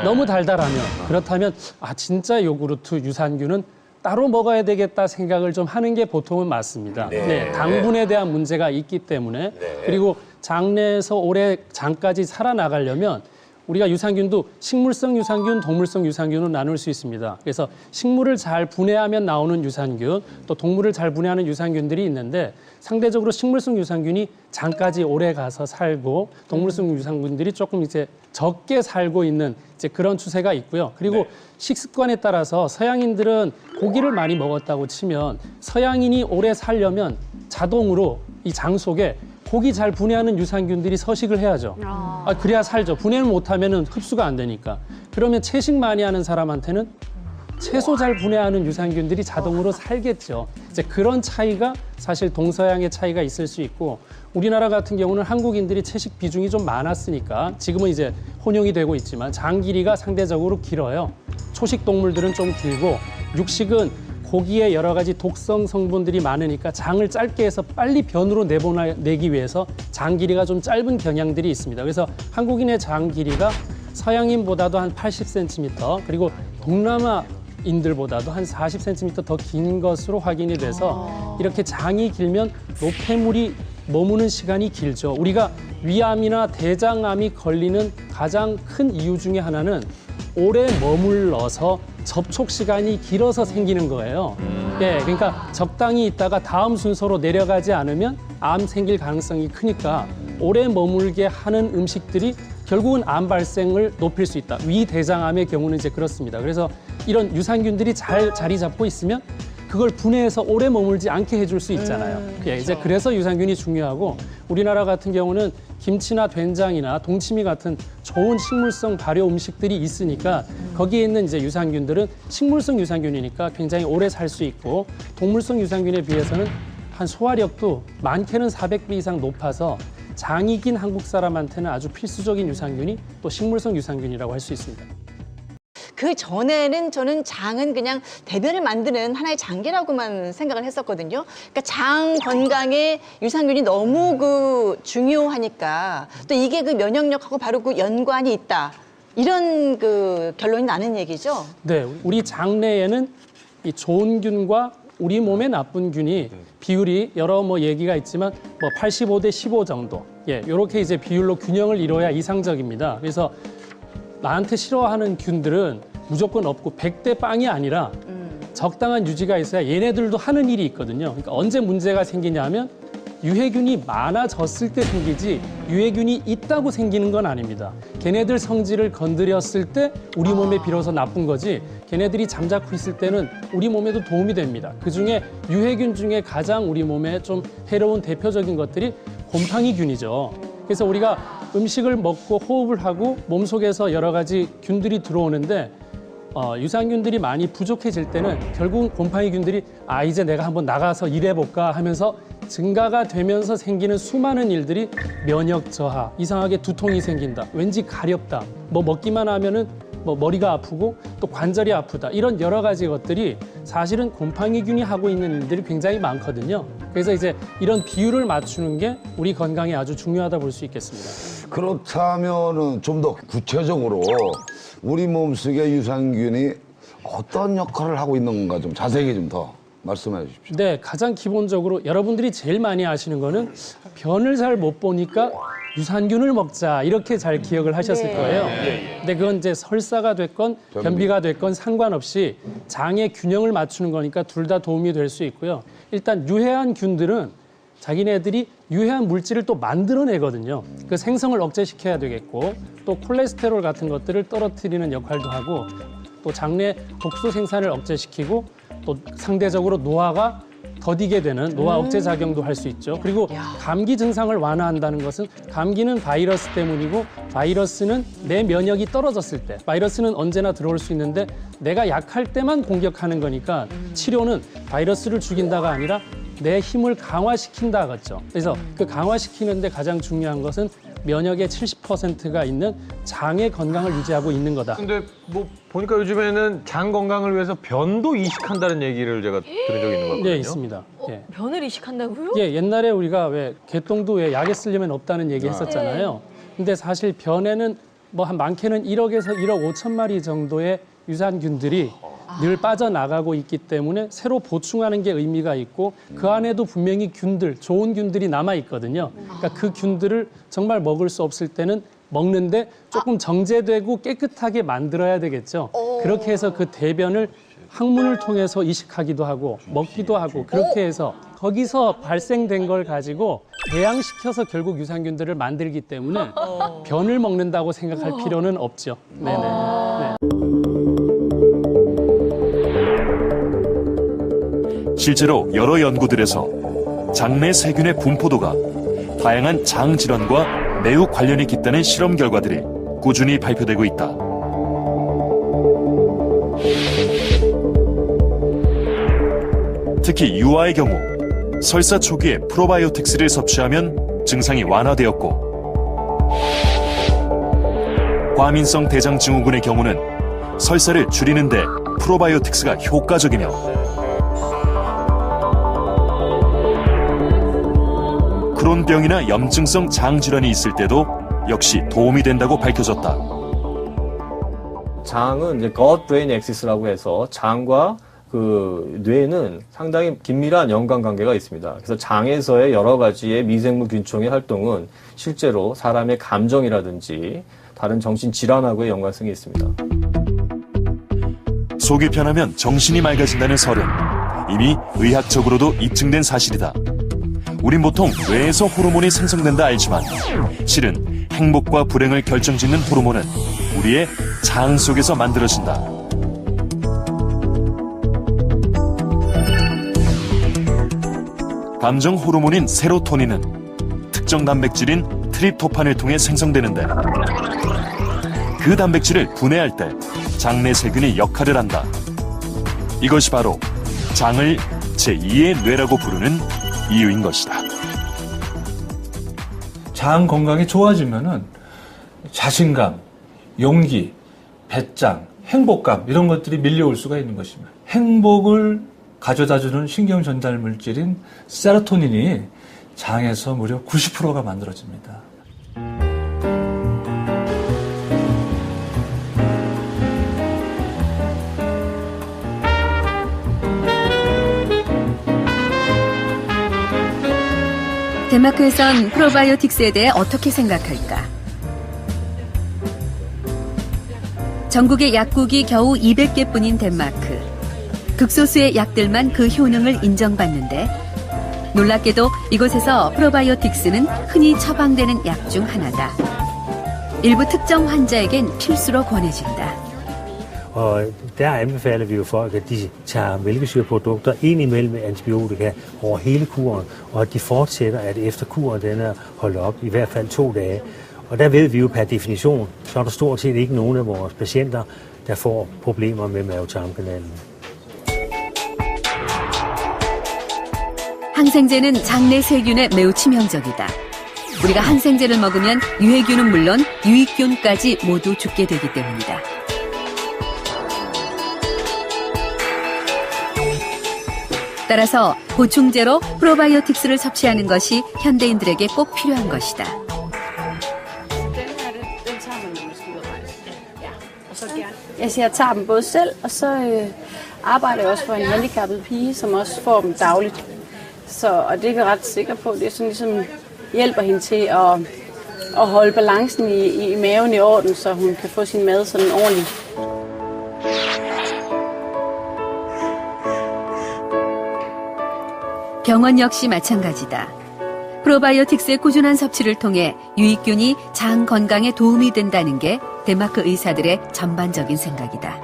너무 달달하면 그렇다면 아 진짜 요구르트 유산균은 따로 먹어야 되겠다 생각을 좀 하는 게 보통은 맞습니다. 네, 당분에 대한 문제가 있기 때문에 그리고 장내에서 오래 장까지 살아나가려면 우리가 유산균도 식물성 유산균, 동물성 유산균으로 나눌 수 있습니다. 그래서 식물을 잘 분해하면 나오는 유산균, 또 동물을 잘 분해하는 유산균들이 있는데 상대적으로 식물성 유산균이 장까지 오래 가서 살고 동물성 유산균들이 조금 이제 적게 살고 있는 이제 그런 추세가 있고요. 그리고 식습관에 따라서 서양인들은 고기를 많이 먹었다고 치면 서양인이 오래 살려면 자동으로 이 장 속에 고기 잘 분해하는 유산균들이 서식을 해야죠. 그래야 살죠. 분해를 못하면 흡수가 안 되니까. 그러면 채식 많이 하는 사람한테는 채소 잘 분해하는 유산균들이 자동으로 살겠죠. 이제 그런 차이가 사실 동서양의 차이가 있을 수 있고 우리나라 같은 경우는 한국인들이 채식 비중이 좀 많았으니까 지금은 이제 혼용이 되고 있지만 장 길이가 상대적으로 길어요. 초식 동물들은 좀 길고 육식은 고기에 여러 가지 독성 성분들이 많으니까 장을 짧게 해서 빨리 변으로 내보내기 위해서 장 길이가 좀 짧은 경향들이 있습니다. 그래서 한국인의 장 길이가 서양인보다도 한 80cm 그리고 동남아인들보다도 한 40cm 더 긴 것으로 확인이 돼서 이렇게 장이 길면 노폐물이 머무는 시간이 길죠. 우리가 위암이나 대장암이 걸리는 가장 큰 이유 중에 하나는 오래 머물러서 접촉 시간이 길어서 생기는 거예요. 네, 그러니까 적당히 있다가 다음 순서로 내려가지 않으면 암 생길 가능성이 크니까 오래 머물게 하는 음식들이 결국은 암 발생을 높일 수 있다. 위대장암의 경우는 이제 그렇습니다. 그래서 이런 유산균들이 잘 자리 잡고 있으면 그걸 분해해서 오래 머물지 않게 해줄 수 있잖아요. 예, 이제 그래서 유산균이 중요하고 우리나라 같은 경우는 김치나 된장이나 동치미 같은 좋은 식물성 발효 음식들이 있으니까 거기에 있는 이제 유산균들은 식물성 유산균이니까 굉장히 오래 살 수 있고 동물성 유산균에 비해서는 한 소화력도 많게는 400배 이상 높아서 장이 긴 한국 사람한테는 아주 필수적인 유산균이 또 식물성 유산균이라고 할 수 있습니다. 그 전에는 저는 장은 그냥 대변을 만드는 하나의 장기라고만 생각을 했었거든요. 그러니까 장 건강에 유산균이 너무 중요하니까 또 이게 그 면역력하고 바로 그 연관이 있다. 이런 그 결론이 나는 얘기죠. 네, 우리 장내에는 이 좋은 균과 우리 몸에 나쁜 균이 비율이 여러 얘기가 있지만 85대 15 정도. 예, 이렇게 이제 비율로 균형을 이뤄야 이상적입니다. 그래서 나한테 싫어하는 균들은 무조건 없고 100대 빵이 아니라 적당한 유지가 있어야 얘네들도 하는 일이 있거든요. 그러니까 언제 문제가 생기냐면 유해균이 많아졌을 때 생기지 유해균이 있다고 생기는 건 아닙니다. 걔네들 성질을 건드렸을 때 우리 몸에 비로소 나쁜 거지 걔네들이 잠자코 있을 때는 우리 몸에도 도움이 됩니다. 그중에 유해균 중에 가장 우리 몸에 좀 해로운 대표적인 것들이 곰팡이균이죠. 그래서 우리가 음식을 먹고 호흡을 하고 몸속에서 여러 가지 균들이 들어오는데 유산균들이 많이 부족해질 때는 결국은 곰팡이균들이 이제 내가 한번 나가서 일해볼까 하면서 증가가 되면서 생기는 수많은 일들이 면역 저하, 이상하게 두통이 생긴다, 왠지 가렵다, 먹기만 하면은 머리가 아프고 또 관절이 아프다 이런 여러 가지 것들이 사실은 곰팡이균이 하고 있는 일들이 굉장히 많거든요. 그래서 이제 이런 비율을 맞추는 게 우리 건강에 아주 중요하다 볼 수 있겠습니다. 그렇다면은 좀 더 구체적으로 우리 몸속에 유산균이 어떤 역할을 하고 있는 건가 좀 자세히 좀 더 말씀해 주십시오. 네, 가장 기본적으로 여러분들이 제일 많이 아시는 거는 변을 잘 못 보니까 유산균을 먹자 이렇게 잘 기억을 하셨을 거예요. 근데 그건 이제 설사가 됐건 변비가 됐건 상관없이 장의 균형을 맞추는 거니까 둘 다 도움이 될 수 있고요. 일단 유해한 균들은 자기네들이 유해한 물질을 또 만들어내거든요. 그 생성을 억제시켜야 되겠고 또 콜레스테롤 같은 것들을 떨어뜨리는 역할도 하고 또 장내 독소 생산을 억제시키고 또 상대적으로 노화가 더디게 되는 노화 억제 작용도 할 수 있죠. 그리고 감기 증상을 완화한다는 것은 감기는 바이러스 때문이고 바이러스는 내 면역이 떨어졌을 때 바이러스는 언제나 들어올 수 있는데 내가 약할 때만 공격하는 거니까 치료는 바이러스를 죽인다가 아니라 내 힘을 강화시킨다겠죠. 그래서 그 강화시키는데 가장 중요한 것은 면역의 70%가 있는 장의 건강을 유지하고 있는 거다. 근데 뭐 보니까 요즘에는 장 건강을 위해서 변도 이식한다는 얘기를 제가 들은 적이 있는 것 같거든요. 네, 있습니다. 예. 변을 이식한다고요? 예, 옛날에 우리가 왜 개똥도 왜 약에 쓰려면 없다는 얘기 했었잖아요. 근데 사실 변에는 뭐 한 많게는 1억에서 1억 5천 마리 정도의 유산균들이 늘 빠져나가고 있기 때문에 새로 보충하는 게 의미가 있고 그 안에도 분명히 균들, 좋은 균들이 남아 있거든요. 그러니까 그 균들을 정말 먹을 수 없을 때는 먹는데 조금 정제되고 깨끗하게 만들어야 되겠죠. 그렇게 해서 그 대변을 항문을 통해서 이식하기도 하고 먹기도 하고 그렇게 해서 거기서 발생된 걸 가지고 배양시켜서 결국 유산균들을 만들기 때문에 변을 먹는다고 생각할 필요는 없죠. 네네. 네. 실제로 여러 연구들에서 장내 세균의 분포도가 다양한 장 질환과 매우 관련이 깊다는 실험 결과들이 꾸준히 발표되고 있다. 특히 유아의 경우 설사 초기에 프로바이오틱스를 섭취하면 증상이 완화되었고 과민성 대장 증후군의 경우는 설사를 줄이는 데 프로바이오틱스가 효과적이며 크론병이나 염증성 장질환이 있을 때도 역시 도움이 된다고 밝혀졌다. 장은 이제 gut-brain axis라고 해서 장과 그 뇌는 상당히 긴밀한 연관관계가 있습니다. 그래서 장에서의 여러 가지의 미생물 균총의 활동은 실제로 사람의 감정이라든지 다른 정신 질환하고의 연관성이 있습니다. 속이 편하면 정신이 맑아진다는 설은 이미 의학적으로도 입증된 사실이다. 우린 보통 뇌에서 호르몬이 생성된다 알지만 실은 행복과 불행을 결정짓는 호르몬은 우리의 장 속에서 만들어진다. 감정 호르몬인 세로토닌은 특정 단백질인 트립토판을 통해 생성되는데 그 단백질을 분해할 때 장내 세균이 역할을 한다. 이것이 바로 장을 제2의 뇌라고 부르는 이유인 것이다. 장 건강이 좋아지면은 자신감, 용기, 배짱, 행복감 이런 것들이 밀려올 수가 있는 것입니다. 행복을 가져다주는 신경 전달 물질인 세로토닌이 장에서 무려 90%가 만들어집니다. 덴마크에선 프로바이오틱스에 대해 어떻게 생각할까? 전국의 약국이 겨우 200개뿐인 덴마크. 극소수의 약들만 그 효능을 인정받는데 놀랍게도 이곳에서 프로바이오틱스는 흔히 처방되는 약 중 하나다. 일부 특정 환자에겐 필수로 권해진다. Der anbefaler vi jo folk, at de tager mælkesyreprodukter ind imellem antibiotika over hele kuren, og at de fortsætter, at efter kuren den er holdt op, i hvert fald 2 dage. Og der ved vi jo per definition, så er der stort set ikke nogen af vores patienter, der får problemer med mavetarmkanalen. 항생제는 장내 세균에 매우 치명적이다. 우리가 항생제를 먹으면 유해균은 물론 유익균까지 모두 죽게 되기 때문이다. 따라서 보충제로 프로바이오틱스를 섭취하는 것이 현대인들에게 꼭 필요한 것이다. Jeg tager dem både selv, og så arbejder jeg også for en handicappet pige, som også får dem dagligt. Og det er jeg ret sikker på, det er sådan ligesom hjælper hende til at holde balancen i maven i orden, så hun kan få sin mad sådan ordentligt. 병원 역시 마찬가지다. 프로바이오틱스의 꾸준한 섭취를 통해 유익균이 장 건강에 도움이 된다는 게 덴마크 의사들의 전반적인 생각이다.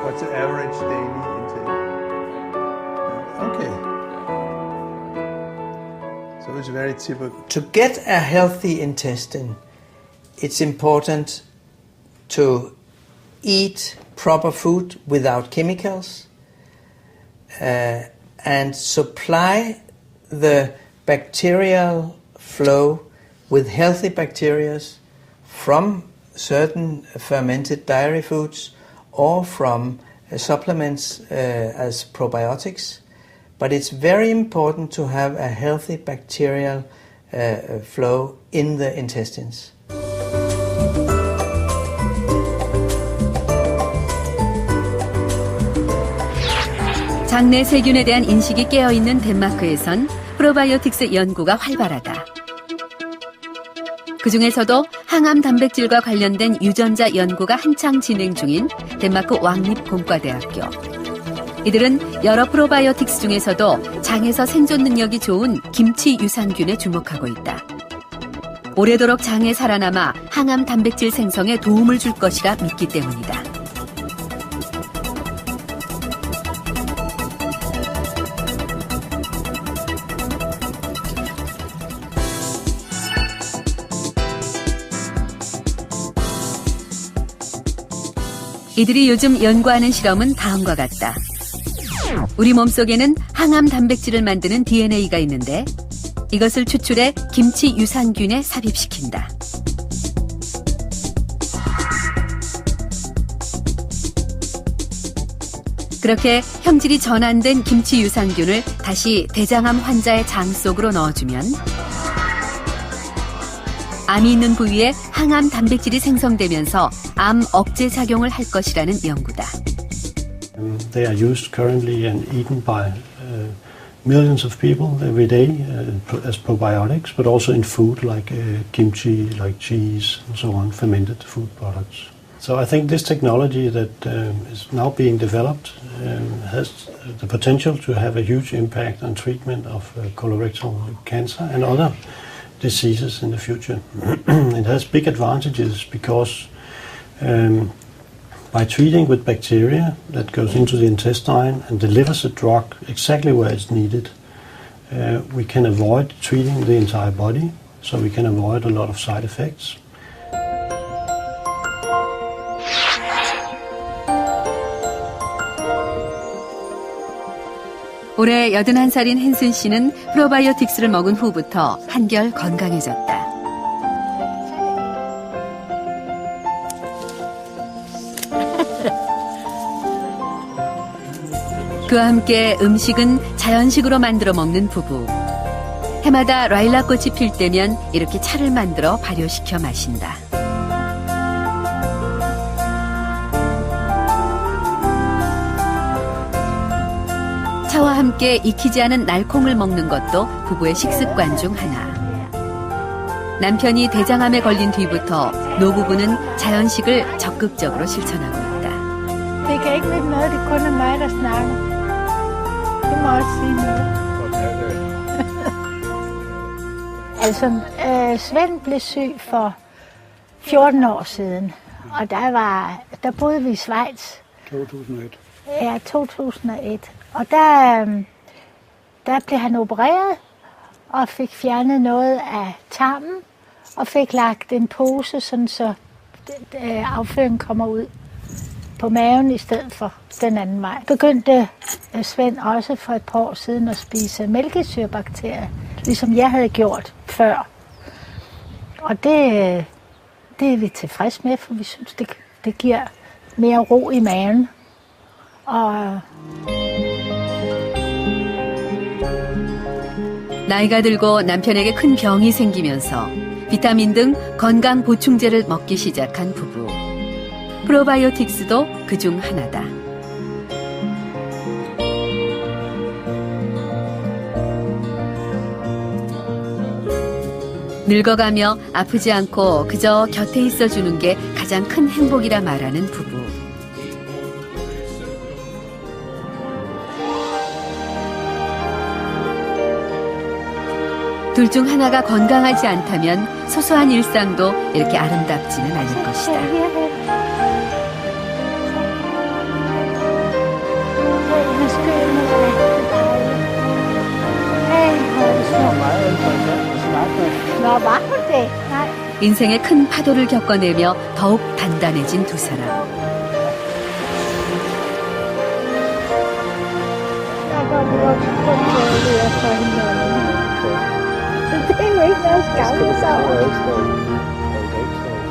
What's the average daily intake? Okay. So it's very typical. To get a healthy intestine, it's important to eat proper food without chemicals and supply the bacterial flow with healthy bacteria from certain fermented dairy foods or from supplements as probiotics. But it's very important to have a healthy bacterial flow in the intestines. 장내 세균에 대한 인식이 깨어있는 덴마크에선 프로바이오틱스 연구가 활발하다. 그중에서도 항암 단백질과 관련된 유전자 연구가 한창 진행 중인 덴마크 왕립공과대학교. 이들은 여러 프로바이오틱스 중에서도 장에서 생존 능력이 좋은 김치 유산균에 주목하고 있다. 오래도록 장에 살아남아 항암 단백질 생성에 도움을 줄 것이라 믿기 때문이다. 이들이 요즘 연구하는 실험은 다음과 같다. 우리 몸속에는 항암 단백질을 만드는 DNA가 있는데 이것을 추출해 김치 유산균에 삽입시킨다. 그렇게 형질이 전환된 김치 유산균을 다시 대장암 환자의 장 속으로 넣어주면 암이 있는 부위에 항암 단백질이 생성되면서 암 억제 작용을 할 것이라는 연구다. They are used currently and eaten by millions of people every day as probiotics, but also in food like kimchi, like cheese, and so on, fermented food products. So I think this technology that is now being developed has the potential to have a huge impact on treatment of colorectal cancer and other diseases in the future. It has big advantages because by treating with bacteria that goes into the intestine and delivers a drug exactly where it's needed, we can avoid treating the entire body, so we can avoid a lot of side effects. 올해 81살인 헨슨 씨는 프로바이오틱스를 먹은 후부터 한결 건강해졌다. 그와 함께 음식은 자연식으로 만들어 먹는 부부. 해마다 라일락 꽃이 필 때면 이렇게 차를 만들어 발효시켜 마신다. 차와 함께 익히지 않은 날콩을 먹는 것도 부부의 식습관 중 하나. 남편이 대장암에 걸린 뒤부터 노부부는 자연식을 적극적으로 실천하고 있다. Det kan ikke nytte noget, det kun er mig, der snakker. Du må også sige noget. Altså, Svend blev syg for 14 år siden, og der boede vi i Schweiz. 2001. Ja, 2001. Og der blev han opereret og fik fjernet noget af tarmen og fik lagt en pose, sådan så afføringen kommer ud på maven i stedet for den anden vej. Begyndte Svend også for et par år siden at spise mælkesyrebakterier, ligesom jeg havde gjort før. Og det er vi tilfredse med, for vi synes, det giver mere ro i maven. Og 나이가 들고 남편에게 큰 병이 생기면서 비타민 등 건강 보충제를 먹기 시작한 부부. 프로바이오틱스도 그중 하나다. 늙어가며 아프지 않고 그저 곁에 있어주는 게 가장 큰 행복이라 말하는 부부. 둘 중 하나가 건강하지 않다면 소소한 일상도 이렇게 아름답지는 않을 것이다. 인생의 큰 파도를 겪어내며 더욱 단단해진 두 사람.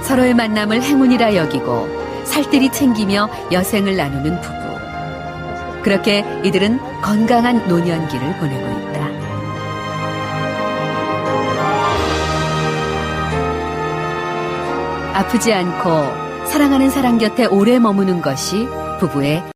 서로의 만남을 행운이라 여기고 살뜰히 챙기며 여생을 나누는 부부. 그렇게 이들은 건강한 노년기를 보내고 있다. 아프지 않고 사랑하는 사람 곁에 오래 머무는 것이 부부의